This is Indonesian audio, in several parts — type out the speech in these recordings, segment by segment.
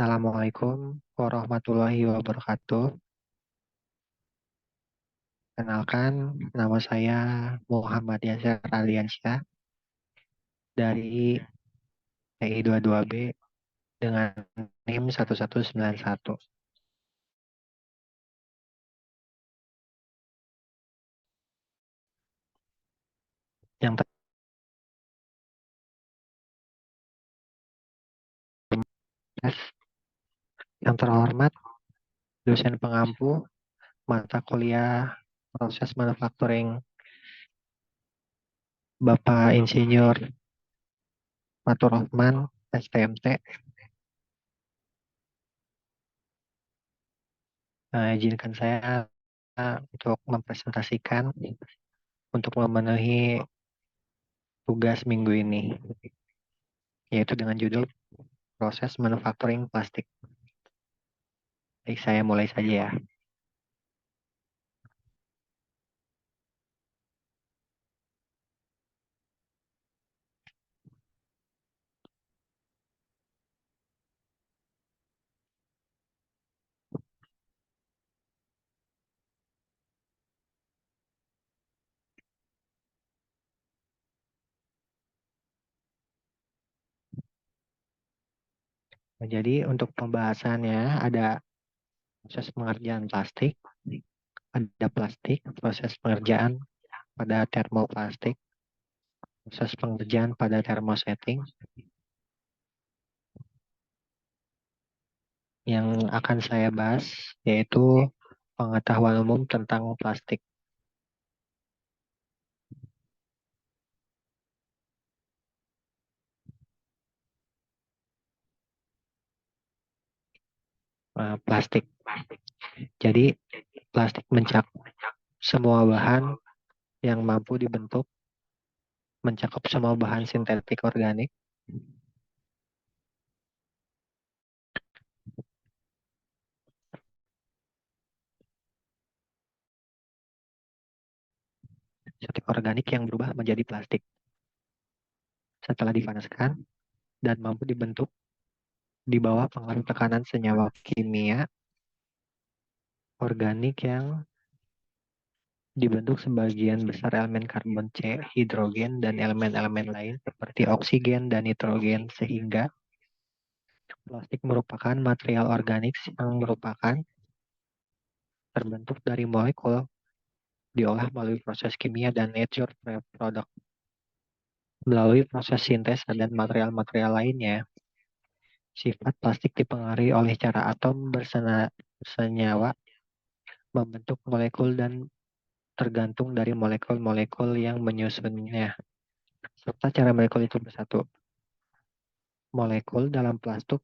Assalamualaikum warahmatullahi wabarakatuh. Kenalkan, nama saya Muhammad Yasir Aliansyah dari TI 22B dengan NIM 1191. Yang ter- yang terhormat, dosen pengampu mata kuliah proses manufacturing Bapak Insinyur Fatur Rahman, STMT. Izinkan saya untuk mempresentasikan untuk memenuhi tugas minggu ini, yaitu dengan judul proses manufacturing plastik. Baik, saya mulai saja ya. Jadi untuk pembahasannya ada proses pengerjaan plastik, ada plastik, proses pengerjaan pada termoplastik, proses pengerjaan pada termosetting. Yang akan saya bahas yaitu pengetahuan umum tentang plastik. Plastik. Jadi plastik mencakup semua bahan yang mampu dibentuk, mencakup semua bahan sintetik organik, sintetik organik yang berubah menjadi plastik. Setelah dipanaskan dan mampu dibentuk di bawah pengaruh tekanan senyawa kimia organik yang dibentuk sebagian besar elemen karbon C, hidrogen, dan elemen-elemen lain seperti oksigen dan nitrogen sehingga plastik merupakan material organik yang merupakan terbentuk dari molekul diolah melalui proses kimia dan nature product. Melalui proses sintesa dan material-material lainnya, sifat plastik dipengaruhi oleh cara atom bersenyawa membentuk molekul dan tergantung dari molekul-molekul yang menyusunnya, serta cara molekul itu bersatu. Molekul dalam plastik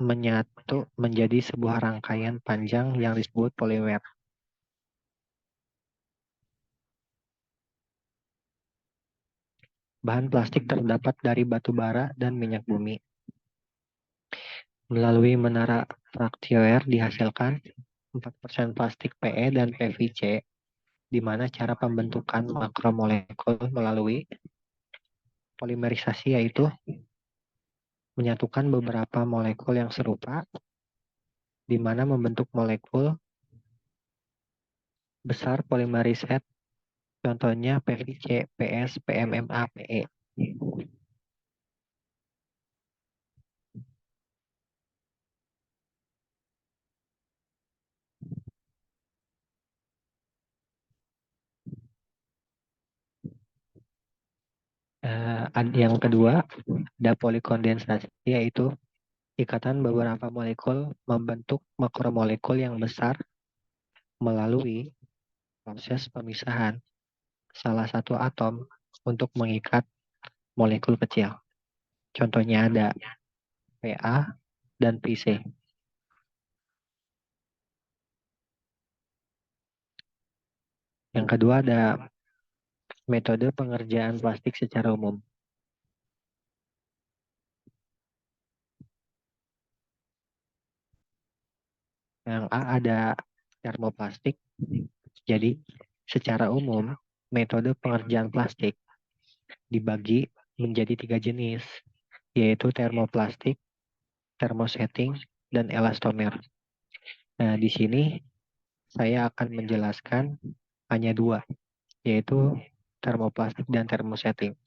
menyatu menjadi sebuah rangkaian panjang yang disebut polimer. Bahan plastik terdapat dari batu bara dan minyak bumi. Melalui menara Fraktier dihasilkan 4% plastik PE dan PVC, di mana cara pembentukan makromolekul melalui polimerisasi yaitu menyatukan beberapa molekul yang serupa, di mana membentuk molekul besar polimerisat, contohnya PVC, PS, PMMA, PE. Yang kedua, ada polikondensasi, yaitu ikatan beberapa molekul membentuk makromolekul yang besar melalui proses pemisahan salah satu atom untuk mengikat molekul kecil. Contohnya ada Pa dan PC. Yang kedua ada metode pengerjaan plastik secara umum. Yang A ada termoplastik. Jadi secara umum metode pengerjaan plastik dibagi menjadi 3 jenis, yaitu termoplastik, thermosetting, dan elastomer. Nah, di sini saya akan menjelaskan hanya dua, yaitu termoplastik dan thermosetting.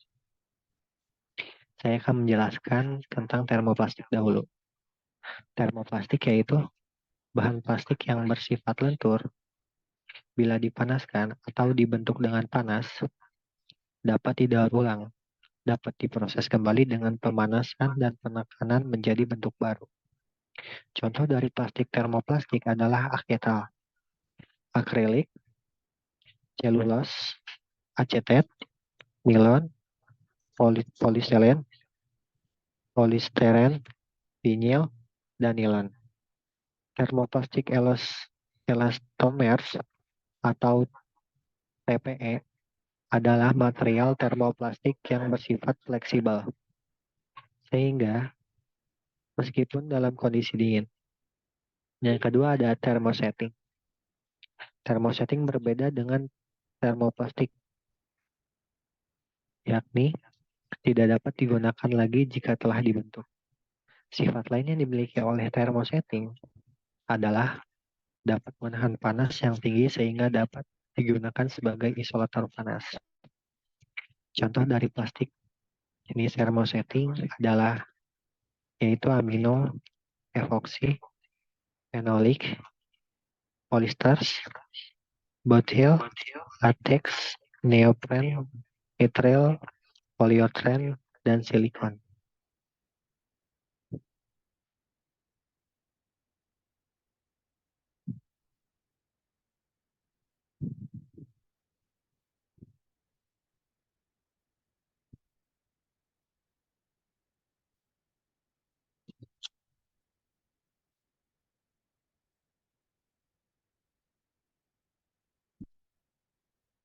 Saya akan menjelaskan tentang termoplastik dahulu. Termoplastik yaitu bahan plastik yang bersifat lentur bila dipanaskan atau dibentuk dengan panas dapat didaur ulang, dapat diproses kembali dengan pemanasan dan penekanan menjadi bentuk baru. Contoh dari plastik termoplastik adalah acetal, akrilik, selulos, acetet, nilon, polistiren, polisteren, vinil, dan nilon. Termoplastik elastomers atau TPE adalah material termoplastik yang bersifat fleksibel, sehingga meskipun dalam kondisi dingin. Yang kedua ada thermosetting. Thermosetting berbeda dengan termoplastik, yakni tidak dapat digunakan lagi jika telah dibentuk. Sifat lain yang dimiliki oleh thermosetting adalah dapat menahan panas yang tinggi sehingga dapat digunakan sebagai isolator panas. Contoh dari plastik jenis thermosetting adalah yaitu amino, epoxy, phenolic, polyesters, butyl, latex, neopren, nitrile, polyurethane, dan silikon.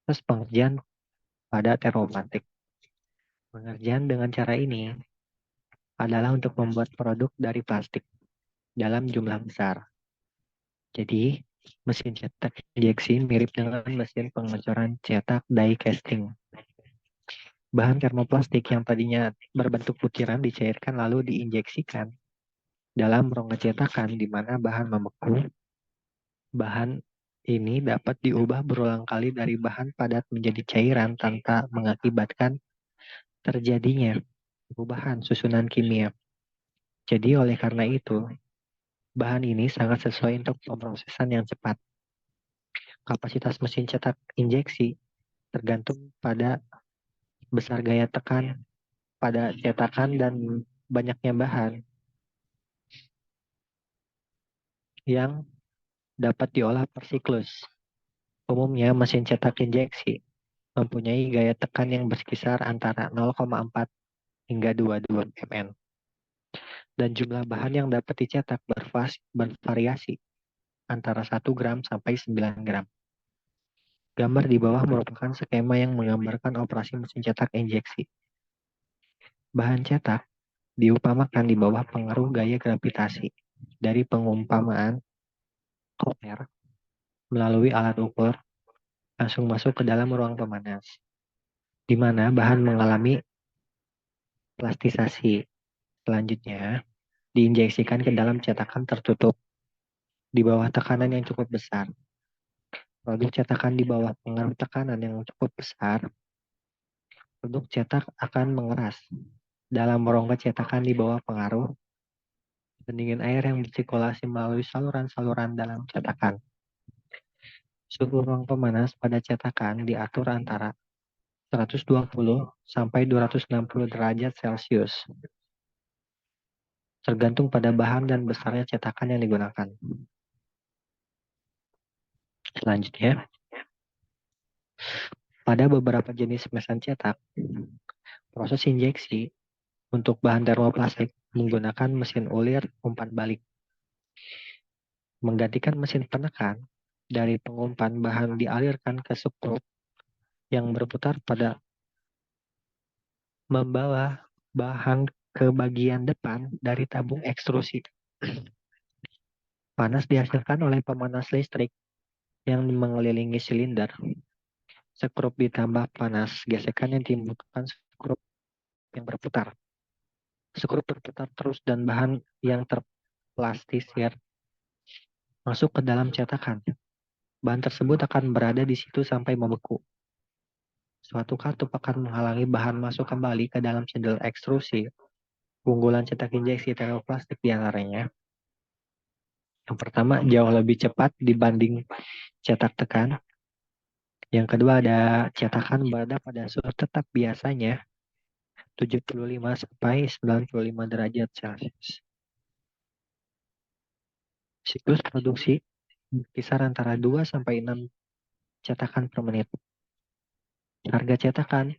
Terus pengerjaan pada termoplastik. Pengerjaan dengan cara ini adalah untuk membuat produk dari plastik dalam jumlah besar. Jadi, mesin cetak injeksi mirip dengan mesin pengecoran cetak die casting. Bahan termoplastik yang tadinya berbentuk butiran dicairkan lalu diinjeksikan dalam rongga cetakan di mana bahan membeku. Bahan ini dapat diubah berulang kali dari bahan padat menjadi cairan tanpa mengakibatkan terjadinya perubahan susunan kimia. Jadi oleh karena itu, bahan ini sangat sesuai untuk pemrosesan yang cepat. Kapasitas mesin cetak injeksi tergantung pada besar gaya tekan pada cetakan dan banyaknya bahan yang dapat diolah per siklus. Umumnya mesin cetak injeksi mempunyai gaya tekan yang berkisar antara 0,4 hingga 22 mN. Dan jumlah bahan yang dapat dicetak bervariasi antara 1 gram sampai 9 gram. Gambar di bawah merupakan skema yang menggambarkan operasi mesin cetak injeksi. Bahan cetak diupamakan di bawah pengaruh gaya gravitasi dari pengumpamaan koper melalui alat ukur langsung masuk ke dalam ruang pemanas, di mana bahan mengalami plastisasi. Selanjutnya, diinjeksikan ke dalam cetakan tertutup di bawah tekanan yang cukup besar. Produk cetakan di bawah pengaruh tekanan yang cukup besar, produk cetak akan mengeras dalam rongga cetakan di bawah pengaruh pendingin air yang bersirkulasi melalui saluran-saluran dalam cetakan. Suhu ruang pemanas pada cetakan diatur antara 120 sampai 260 derajat Celcius, tergantung pada bahan dan besarnya cetakan yang digunakan. Selanjutnya, pada beberapa jenis mesin cetak, proses injeksi untuk bahan termoplastik menggunakan mesin ulir umpan balik. Menggantikan mesin penekan, dari pengumpan bahan dialirkan ke skrup yang berputar pada membawa bahan ke bagian depan dari tabung ekstrusi. Panas dihasilkan oleh pemanas listrik yang mengelilingi silinder. Skrup ditambah panas gesekan yang timbulkan skrup yang berputar. Skru berputar terus dan bahan yang terplastisir masuk ke dalam cetakan. Bahan tersebut akan berada di situ sampai membeku. Suatu katup akan menghalangi bahan masuk kembali ke dalam cendel ekstrusi. Keunggulan cetak injeksi termoplastik di antaranya. Yang pertama, jauh lebih cepat dibanding cetak tekan. Yang kedua, ada cetakan berada pada suhu tetap biasanya 75 sampai 95 derajat Celcius. Siklus produksi berkisar antara 2 sampai 6 cetakan per menit. Harga cetakan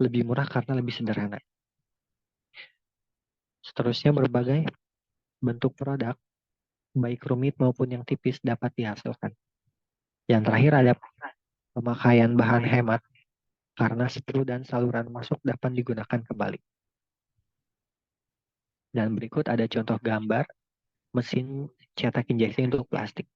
lebih murah karena lebih sederhana. Seterusnya, berbagai bentuk produk, baik rumit maupun yang tipis, dapat dihasilkan. Yang terakhir, ada pemakaian bahan hemat karena skru dan saluran masuk dapat digunakan kembali. Dan berikut ada contoh gambar mesin cetak injeksi untuk plastik.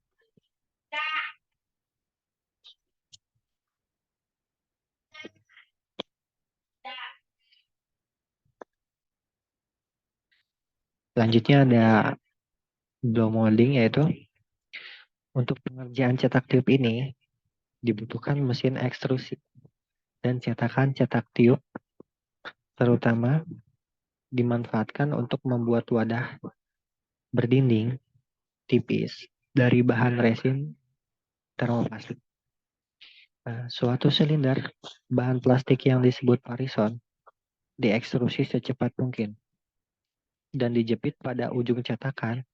Selanjutnya ada blow molding, yaitu untuk pengerjaan cetak tiup ini dibutuhkan mesin ekstrusi dan cetakan cetak tiup terutama dimanfaatkan untuk membuat wadah berdinding tipis dari bahan resin termoplastik. Suatu silinder bahan plastik yang disebut parison diekstrusi secepat mungkin dan dijepit pada ujung cetakan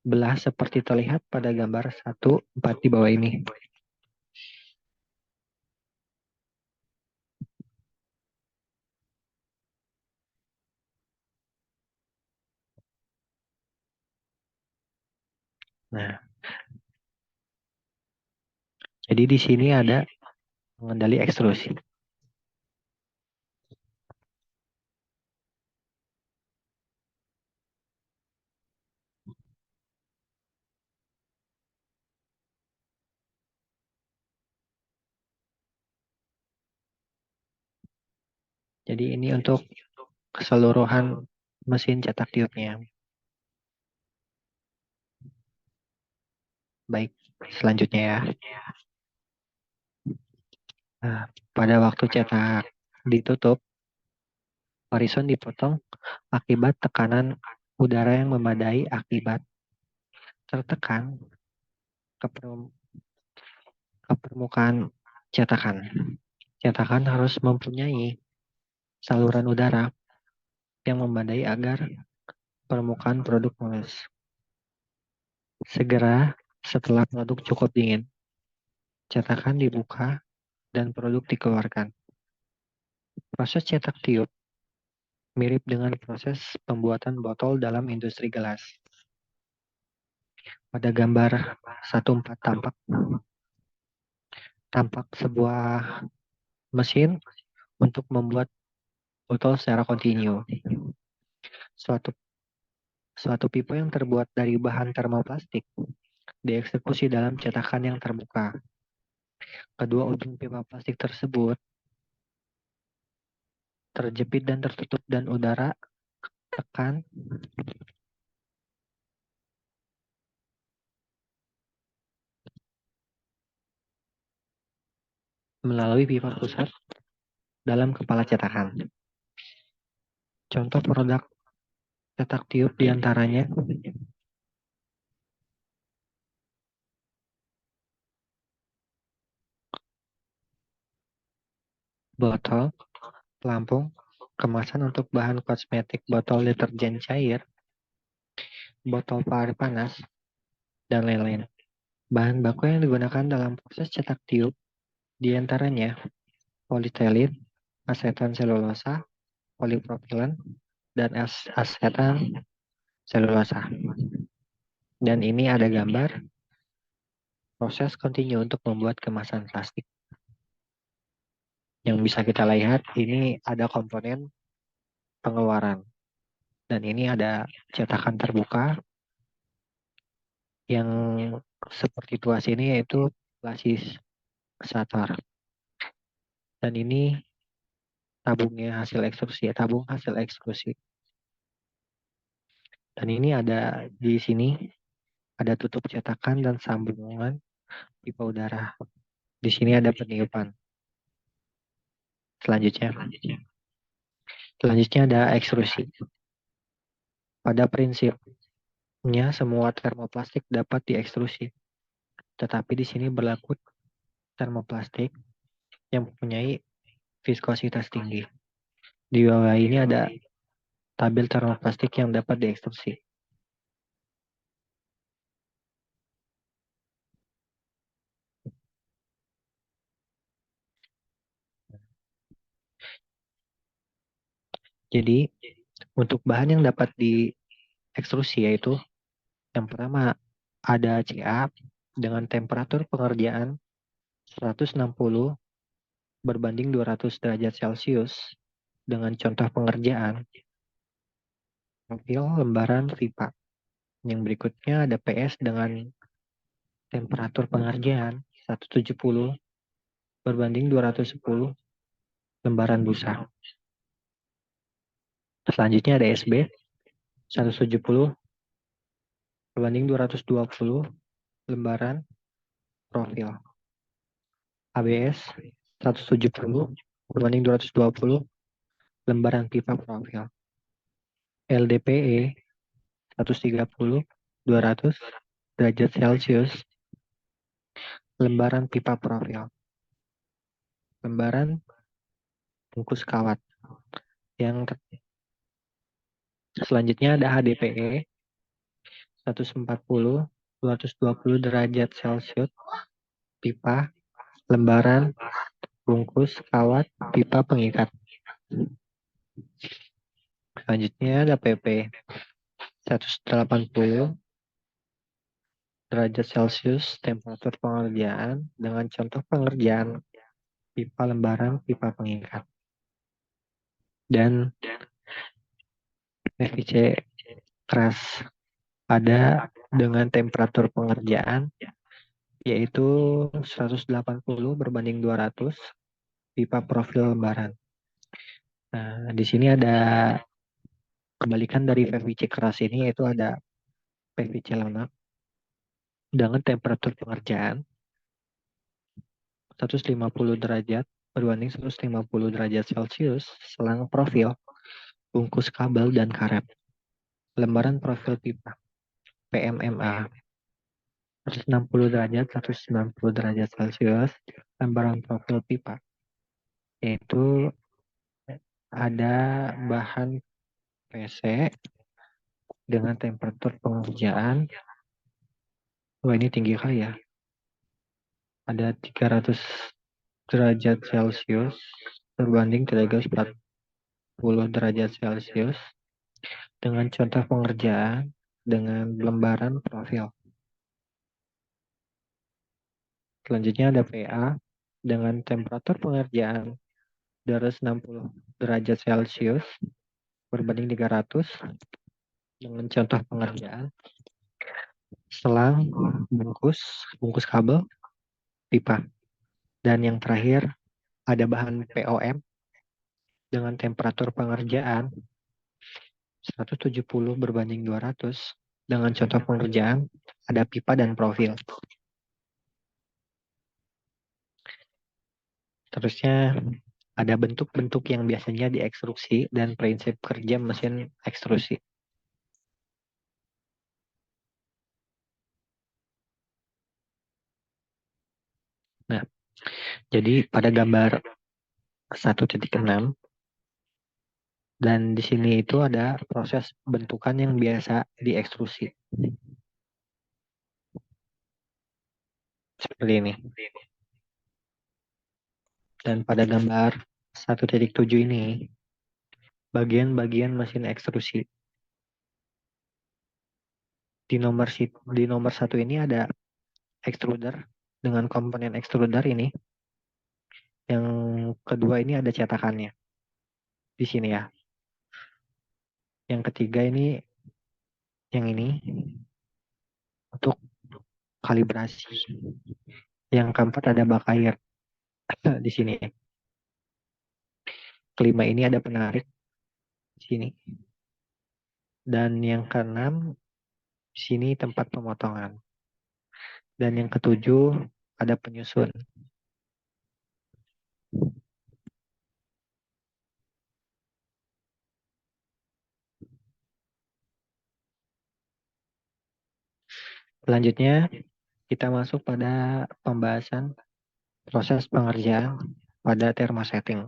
belah seperti terlihat pada gambar 1.4 di bawah ini. Nah, jadi di sini ada pengendali ekstrusi. Jadi ini untuk keseluruhan mesin cetak tiupnya. Baik, selanjutnya ya. Nah, pada waktu cetak ditutup, horizon dipotong akibat tekanan udara yang memadai akibat tertekan ke, ke permukaan cetakan. Cetakan harus mempunyai saluran udara yang memadai agar permukaan produk mulus. Segera setelah produk cukup dingin, cetakan dibuka dan produk dikeluarkan. Proses cetak tiup mirip dengan proses pembuatan botol dalam industri gelas. Pada gambar 1.4 tampak sebuah mesin untuk membuat botol secara kontinu. Suatu pipa yang terbuat dari bahan termoplastik dieksekusi dalam cetakan yang terbuka. Kedua ujung pipa plastik tersebut terjepit dan tertutup dan udara tekan melalui pipa pusat dalam kepala cetakan. Contoh produk cetak tiup diantaranya botol, pelampung, kemasan untuk bahan kosmetik, botol deterjen cair, botol air panas, dan lain-lain. Bahan baku yang digunakan dalam proses cetak tiup diantaranya polietilin, asetan selulosa, polipropilen, dan asetan selulosa. Dan ini ada gambar proses kontinu untuk membuat kemasan plastik. Yang bisa kita lihat ini ada komponen pengeluaran. Dan ini ada cetakan terbuka yang seperti tuas ini yaitu basis satar. Dan ini tabungnya hasil ekstrusi, tabung hasil ekstrusi. Dan ini ada di sini ada tutup cetakan dan sambungan pipa udara. Di sini ada peniupan. Selanjutnya ada ekstrusi. Pada prinsipnya semua termoplastik dapat diekstrusi, tetapi di sini berlaku termoplastik yang mempunyai viskositas tinggi. Di bawah ini ada tabel termoplastik yang dapat diekstrusi. Jadi, untuk bahan yang dapat diekstrusi yaitu yang pertama ada CA dengan temperatur pengerjaan 160 berbanding 200 derajat Celcius dengan contoh pengerjaan profil lembaran pipa. Yang berikutnya ada PS dengan temperatur pengerjaan 170 berbanding 210 lembaran busa. Selanjutnya ada SB 170 berbanding 220 lembaran profil. ABS 170 berbanding 220 lembaran pipa profil. LDPE 130 200 derajat Celcius lembaran pipa profil. Lembaran bungkus kawat. Yang selanjutnya ada HDPE 140 220 derajat Celcius pipa lembaran bungkus kawat pipa pengikat. Selanjutnya ada PP 180 derajat Celcius temperatur pengerjaan dengan contoh pengerjaan pipa lembaran pipa pengikat. Dan PVC keras ada dengan temperatur pengerjaan yaitu 180 berbanding 200 pipa profil lembaran. Nah, di sini ada kebalikan dari PVC keras ini yaitu ada PVC lunak dengan temperatur pengerjaan 150 derajat berbanding 150 derajat Celcius selang profil, bungkus kabel dan karet. Lembaran profil pipa PMMA 160 derajat 190 derajat Celcius lembaran profil pipa yaitu ada bahan PC dengan temperatur pengerjaan ini tinggi kali ya, ada 300 derajat Celcius berbanding 340 derajat Celcius dengan contoh pengerjaan dengan lembaran profil. Selanjutnya ada PA dengan temperatur pengerjaan 260 derajat Celcius berbanding 300 dengan contoh pengerjaan selang bungkus kabel pipa. Dan yang terakhir ada bahan POM dengan temperatur pengerjaan 170 berbanding 200 dengan contoh pengerjaan ada pipa dan profil. Terusnya ada bentuk-bentuk yang biasanya diekstrusi dan prinsip kerja mesin ekstrusi. Nah, jadi pada gambar 1.6 dan di sini itu ada proses bentukan yang biasa diekstrusi. Seperti ini. Dan pada gambar 1.7 ini bagian-bagian mesin ekstrusi. Di nomor 1 ini ada extruder dengan komponen extruder ini. Yang kedua ini ada cetakannya. Di sini ya. Yang ketiga ini yang ini untuk kalibrasi. Yang keempat ada bak air di sini. Kelima ini ada penarik di sini. Dan yang keenam, di sini tempat pemotongan. Dan yang ketujuh, ada penyusun. Selanjutnya, kita masuk pada pembahasan proses pengerjaan pada thermosetting.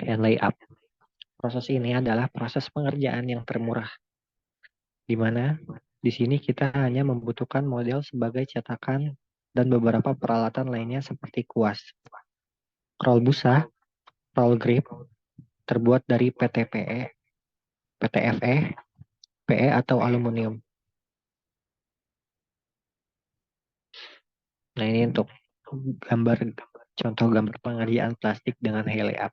Dan layup. Proses ini adalah proses pengerjaan yang termurah, di mana di sini kita hanya membutuhkan model sebagai cetakan dan beberapa peralatan lainnya seperti kuas, roll busa, roll grip, terbuat dari PTPE, PTFE, PE atau aluminium. Nah, ini untuk contoh gambar pengerjaan plastik dengan layup.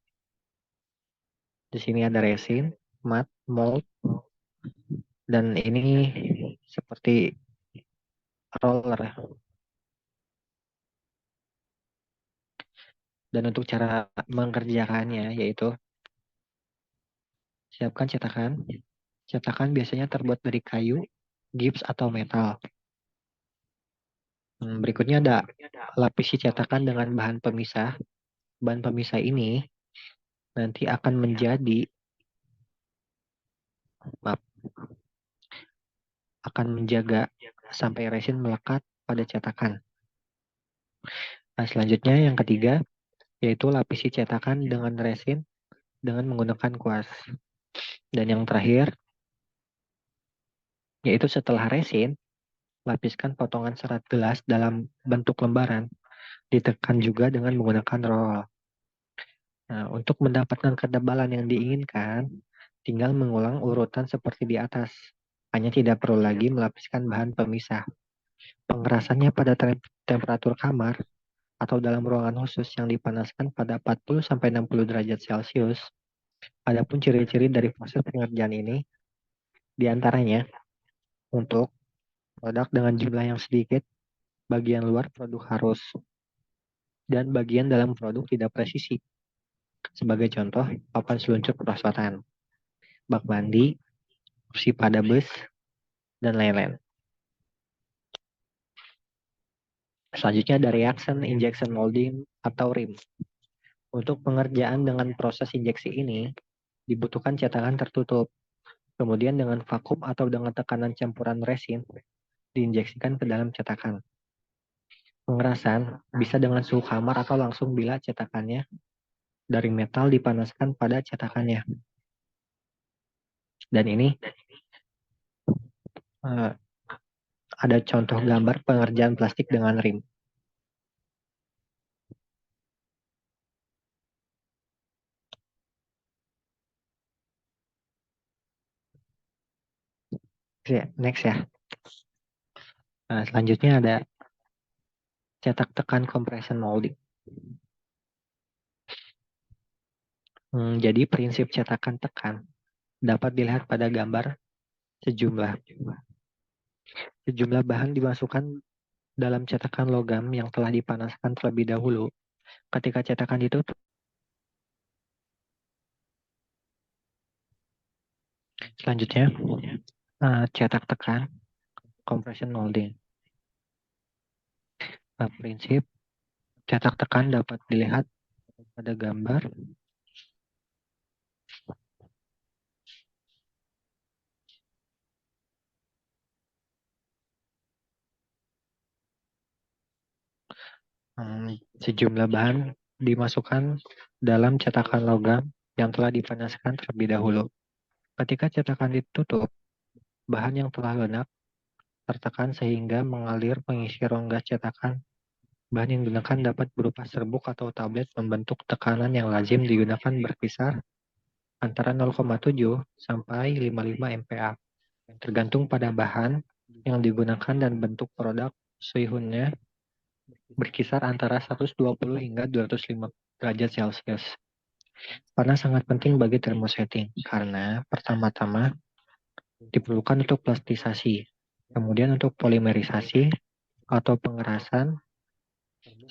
Di sini ada resin, mat, mold, dan ini seperti roller. Dan untuk cara mengerjakannya yaitu siapkan cetakan. Cetakan biasanya terbuat dari kayu, gips atau metal. Berikutnya ada lapisi cetakan dengan bahan pemisah. Bahan pemisah ini nanti akan maaf, akan menjaga sampai resin melekat pada cetakan. Nah, selanjutnya yang ketiga yaitu lapisi cetakan dengan resin dengan menggunakan kuas. Dan yang terakhir yaitu setelah resin, lapiskan potongan serat gelas dalam bentuk lembaran, ditekan juga dengan menggunakan roll. Nah, untuk mendapatkan ketebalan yang diinginkan, tinggal mengulang urutan seperti di atas. Hanya tidak perlu lagi melapiskan bahan pemisah. Pengerasannya pada temperatur kamar atau dalam ruangan khusus yang dipanaskan pada 40-60 derajat Celcius. Adapun ciri-ciri dari proses pengerjaan ini, diantaranya untuk produk dengan jumlah yang sedikit, bagian luar produk harus, dan bagian dalam produk tidak presisi. Sebagai contoh, papan seluncur perosotan, bak mandi, kursi pada bus, dan lain-lain. Selanjutnya ada reaction injection molding atau RIM. Untuk pengerjaan dengan proses injeksi ini, dibutuhkan cetakan tertutup. Kemudian dengan vakum atau dengan tekanan campuran resin, diinjeksikan ke dalam cetakan. Pengerasan bisa dengan suhu kamar atau langsung bila cetakannya dari metal dipanaskan pada cetakannya. Dan ini ada contoh gambar pengerjaan plastik dengan RIM. Next ya. Nah, selanjutnya ada cetak tekan compression molding. Jadi prinsip cetakan tekan dapat dilihat pada gambar sejumlah bahan dimasukkan dalam cetakan logam yang telah dipanaskan terlebih dahulu. Ketika cetakan ditutup, selanjutnya cetak tekan compression molding. Nah, prinsip cetak tekan dapat dilihat pada gambar. Sejumlah bahan dimasukkan dalam cetakan logam yang telah dipanaskan terlebih dahulu. Ketika cetakan ditutup, bahan yang telah lunak tertekan sehingga mengalir mengisi rongga cetakan. Bahan yang digunakan dapat berupa serbuk atau tablet membentuk tekanan yang lazim digunakan berkisar antara 0,7 sampai 55 MPa. Tergantung pada bahan yang digunakan dan bentuk produk, suhunya berkisar antara 120 hingga 205 derajat Celcius. Panas sangat penting bagi thermosetting karena pertama-tama diperlukan untuk plastisasi, kemudian untuk polimerisasi atau pengerasan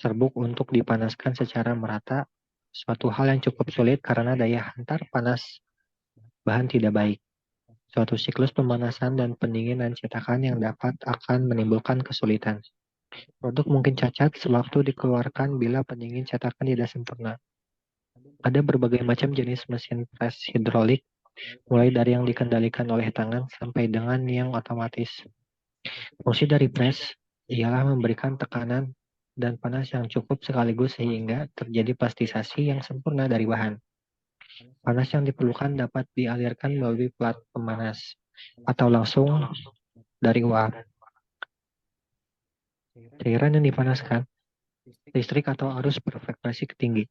serbuk untuk dipanaskan secara merata Suatu hal yang cukup sulit karena daya hantar panas bahan tidak baik. Suatu siklus pemanasan dan pendinginan cetakan yang dapat akan menimbulkan kesulitan. Produk mungkin cacat sewaktu dikeluarkan bila pendingin cetakan tidak sempurna. Ada berbagai macam jenis mesin pres hidrolik, mulai dari yang dikendalikan oleh tangan sampai dengan yang otomatis. Fungsi dari pres ialah memberikan tekanan dan panas yang cukup sekaligus sehingga terjadi plastisasi yang sempurna dari bahan. Panas yang diperlukan dapat dialirkan melalui plat pemanas atau langsung dari uap. Cairan yang dipanaskan, listrik atau arus berfrekuensi tinggi.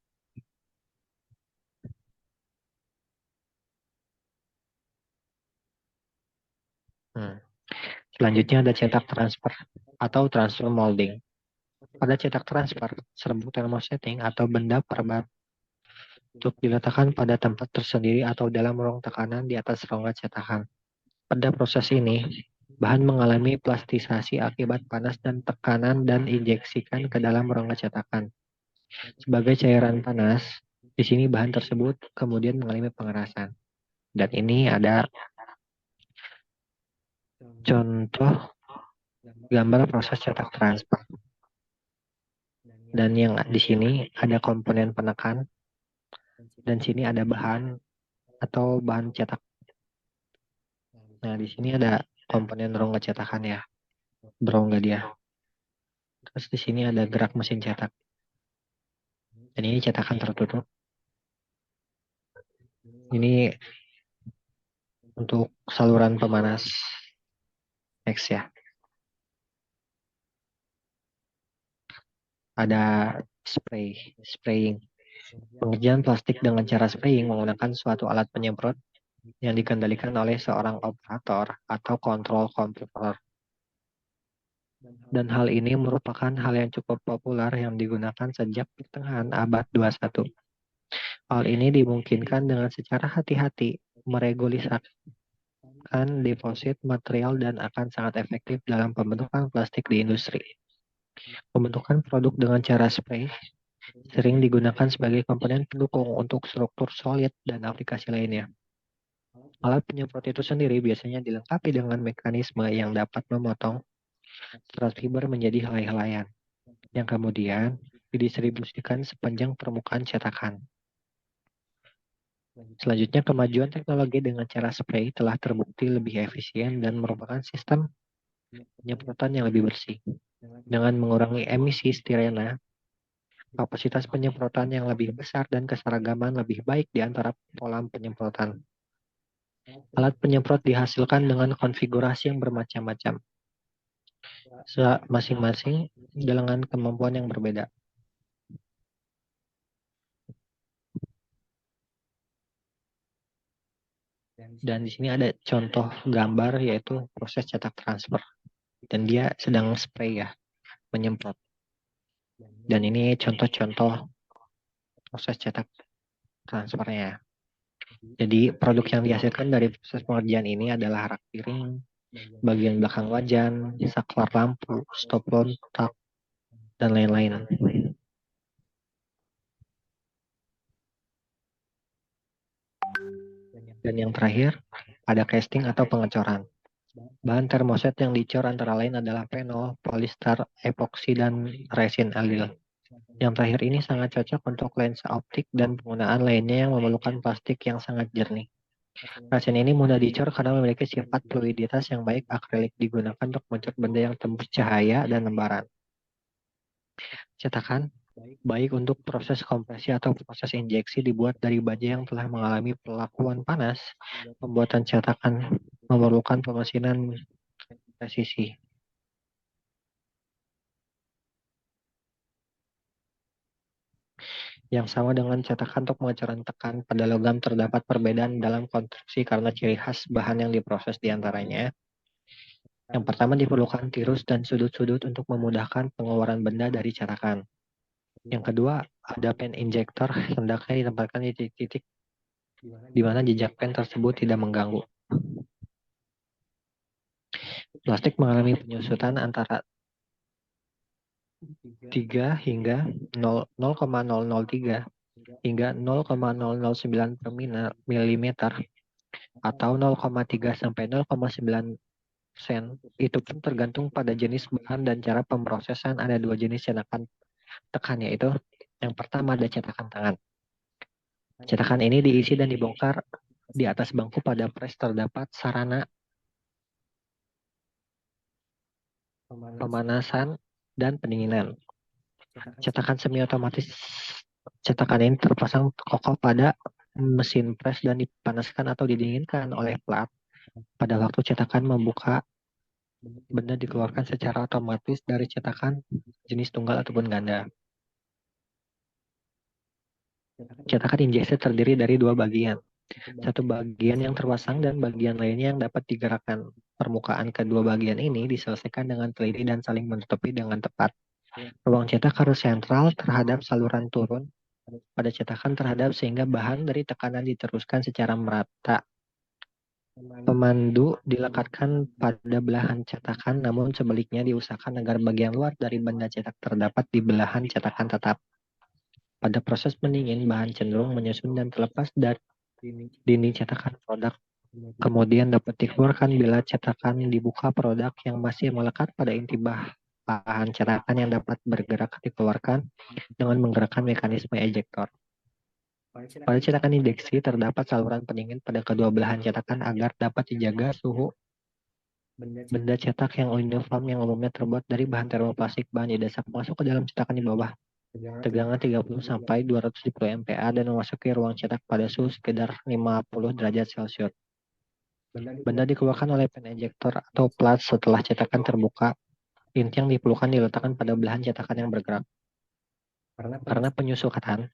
Hmm. Selanjutnya ada cetak transfer atau transfer molding. Pada cetak transfer, serbuk thermosetting atau benda perbat untuk diletakkan pada tempat tersendiri atau dalam ruang tekanan di atas rongga cetakan. Pada proses ini, bahan mengalami plastisasi akibat panas dan tekanan dan injeksikan ke dalam rongga cetakan. Sebagai cairan panas, di sini bahan tersebut kemudian mengalami pengerasan. Dan ini ada contoh gambar proses cetak transfer. Dan yang di sini ada komponen penekan, dan sini ada bahan atau bahan cetak. Nah, di sini ada komponen rongga cetakan ya, berongga dia. Terus di sini ada gerak mesin cetak. Dan ini cetakan tertutup. Ini untuk saluran pemanas X ya. Ada spraying. Pengerjaan plastik dengan cara spraying menggunakan suatu alat penyemprot yang dikendalikan oleh seorang operator atau kontrol komputer. Dan hal ini merupakan hal yang cukup populer yang digunakan sejak pertengahan abad 21. Hal ini dimungkinkan dengan secara hati-hati meregulisasi deposit material dan akan sangat efektif dalam pembentukan plastik di industri. Pembentukan produk dengan cara spray sering digunakan sebagai komponen pendukung untuk struktur solid dan aplikasi lainnya. Alat penyemprot itu sendiri biasanya dilengkapi dengan mekanisme yang dapat memotong serat fiber menjadi helai-helaian, yang kemudian didistribusikan sepanjang permukaan cetakan. Selanjutnya, kemajuan teknologi dengan cara spray telah terbukti lebih efisien dan merupakan sistem penyemprotan yang lebih bersih. Dengan mengurangi emisi stirena, kapasitas penyemprotan yang lebih besar dan keseragaman lebih baik di antara pola penyemprotan. Alat penyemprot dihasilkan dengan konfigurasi yang bermacam-macam, masing-masing dengan kemampuan yang berbeda. Dan di sini ada contoh gambar yaitu proses cetak transfer. Dan dia sedang spray ya, menyemprot. Dan ini contoh-contoh proses cetak transfernya. Jadi produk yang dihasilkan dari proses pengerjaan ini adalah rak piring, bagian belakang wajan, saklar lampu, stop kontak, dan lain-lain. Dan yang terakhir, ada casting atau pengecoran. Bahan termoset yang dicor antara lain adalah penol, polister, epoksi, dan resin alil. Yang terakhir ini sangat cocok untuk lensa optik dan penggunaan lainnya yang memerlukan plastik yang sangat jernih. Resin ini mudah dicor karena memiliki sifat fluiditas yang baik. Akrilik digunakan untuk mencor benda yang tembus cahaya dan lembaran. Cetakan baik untuk proses kompresi atau proses injeksi dibuat dari baja yang telah mengalami perlakuan panas. Pembuatan cetakan memerlukan pemesinan presisi. Yang sama dengan cetakan untuk pengecoran tekan, pada logam terdapat perbedaan dalam konstruksi karena ciri khas bahan yang diproses diantaranya. Yang pertama diperlukan tirus dan sudut-sudut untuk memudahkan pengeluaran benda dari cetakan. Yang kedua, ada pen injector, hendaknya ditempatkan di titik-titik di mana jejak pen tersebut tidak mengganggu. Plastik mengalami penyusutan antara 3 hingga 0,003 hingga 0,009 per milimeter atau 0,3 sampai 0,9 sen. Itu pun tergantung pada jenis bahan dan cara pemrosesan. Ada dua jenis cetakan tekan, yaitu yang pertama ada cetakan tangan. Cetakan ini diisi dan dibongkar di atas bangku pada press terdapat sarana pemanasan dan pendinginan. Cetakan semi otomatis, cetakan ini terpasang kokoh pada mesin press dan dipanaskan atau didinginkan oleh plat. Pada waktu cetakan membuka, benda dikeluarkan secara otomatis dari cetakan jenis tunggal ataupun ganda. Cetakan injeksi terdiri dari dua bagian. Satu bagian yang terpasang dan bagian lainnya yang dapat digerakkan. Permukaan kedua bagian ini diselesaikan dengan teliti dan saling menutupi dengan tepat. Ruang cetak harus sentral terhadap saluran turun pada cetakan terhadap sehingga bahan dari tekanan diteruskan secara merata. Pemandu dilekatkan pada belahan cetakan, namun sebaliknya diusahakan agar bagian luar dari benda cetak terdapat di belahan cetakan tetap. Pada proses pendingin, bahan cenderung menyusun dan terlepas dari dinding cetakan produk. Kemudian dapat dikeluarkan bila cetakan dibuka, produk yang masih melekat pada inti bahan cetakan yang dapat bergerak dikeluarkan dengan menggerakkan mekanisme ejektor. Pada cetakan injeksi terdapat saluran pendingin pada kedua belahan cetakan agar dapat dijaga suhu benda cetak yang uniform yang umumnya terbuat dari bahan termoplastik. Bahan didesak masuk ke dalam cetakan di bawah tegangan 30 sampai 210 MPa dan memasuki ruang cetak pada suhu sekitar 50 derajat Celcius. Benda dikeluarkan oleh pen ejector atau plat setelah cetakan terbuka. Inti yang diperlukan diletakkan pada belahan cetakan yang bergerak. Karena penyusukan,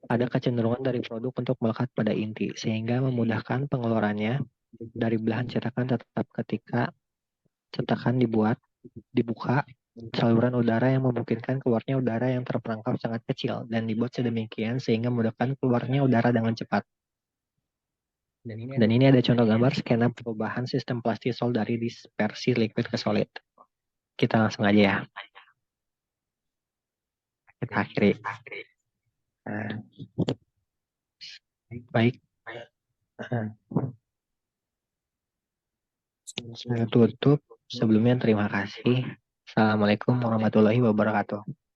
ada kecenderungan dari produk untuk melekat pada inti, sehingga memudahkan pengeluarannya dari belahan cetakan. Tetap ketika cetakan dibuka, saluran udara yang memungkinkan keluarnya udara yang terperangkap sangat kecil dan dibuat sedemikian sehingga memudahkan keluarnya udara dengan cepat. Dan ini ada contoh gambar skena perubahan sistem plastisol dari dispersi liquid ke solid. Kita langsung aja ya. Kita akhiri. Baik. Saya tutup. Sebelumnya terima kasih. Assalamualaikum warahmatullahi wabarakatuh.